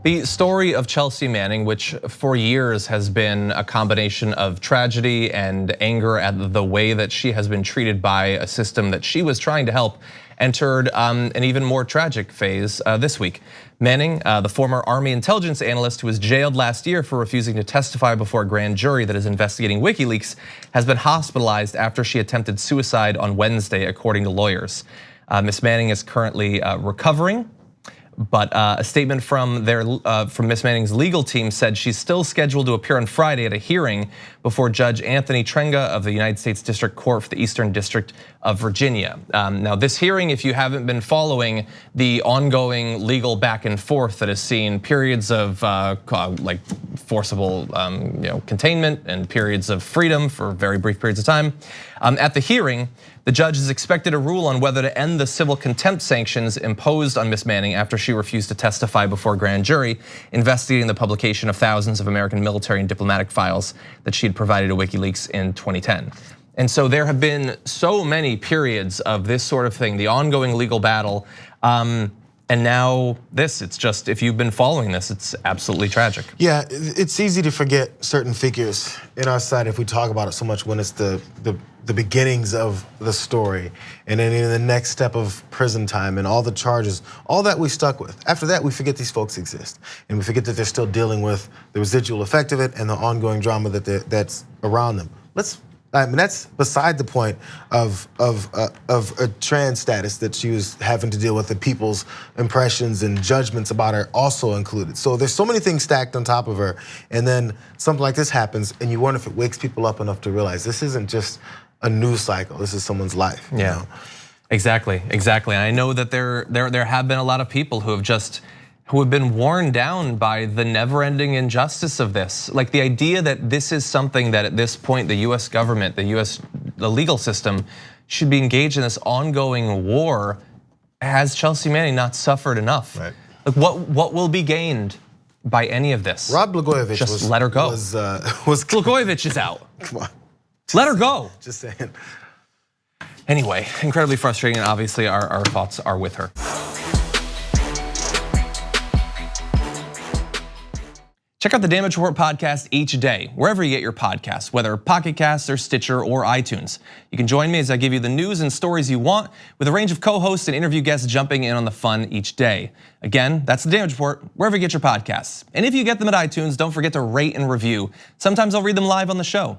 The story of Chelsea Manning, which for years has been a combination of tragedy and anger at the way that she has been treated by a system that she was trying to help, entered an even more tragic phase this week. Manning, the former Army intelligence analyst who was jailed last year for refusing to testify before a grand jury that is investigating WikiLeaks, has been hospitalized after she attempted suicide on Wednesday, according to lawyers. Miss Manning is currently recovering. But a statement from Miss Manning's legal team said she's still scheduled to appear on Friday at a hearing before Judge Anthony Trenga of the United States District Court for the Eastern District of Virginia. Now this hearing, if you haven't been following the ongoing legal back and forth that has seen periods of like forcible containment and periods of freedom for very brief periods of time, at the hearing, the judge is expected to rule on whether to end the civil contempt sanctions imposed on Miss Manning after she refused to testify before a grand jury investigating the publication of thousands of American military and diplomatic files that she had provided to WikiLeaks in 2010. And so there have been so many periods of this sort of thing, the ongoing legal battle, and now this. It's just, if you've been following this, it's absolutely tragic. Yeah, it's easy to forget certain figures in our society if we talk about it so much when it's the beginnings of the story, and then in the next step of prison time and all the charges, all that we stuck with. After that, we forget these folks exist, and we forget that they're still dealing with the residual effect of it and the ongoing drama that's around them. I mean, that's beside the point of a trans status that she was having to deal with, the people's impressions and judgments about her also included. So there's so many things stacked on top of her, and then something like this happens, and you wonder if it wakes people up enough to realize this isn't just a news cycle. This is someone's life. Yeah, you know? Exactly. And I know that there have been a lot of people who have been worn down by the never-ending injustice of this. Like the idea that this is something that at this point the US government, the legal system should be engaged in this ongoing war. Has Chelsea Manning not suffered enough? Right. Like what will be gained by any of this? Rod Blagojevich just let her go. Blagojevich is out. Come on. Let her go. Just saying. Anyway, incredibly frustrating, and obviously our thoughts are with her. Check out the Damage Report podcast each day, wherever you get your podcasts, whether Pocket Casts or Stitcher or iTunes. You can join me as I give you the news and stories you want, with a range of co-hosts and interview guests jumping in on the fun each day. Again, that's the Damage Report, wherever you get your podcasts. And if you get them at iTunes, don't forget to rate and review. Sometimes I'll read them live on the show.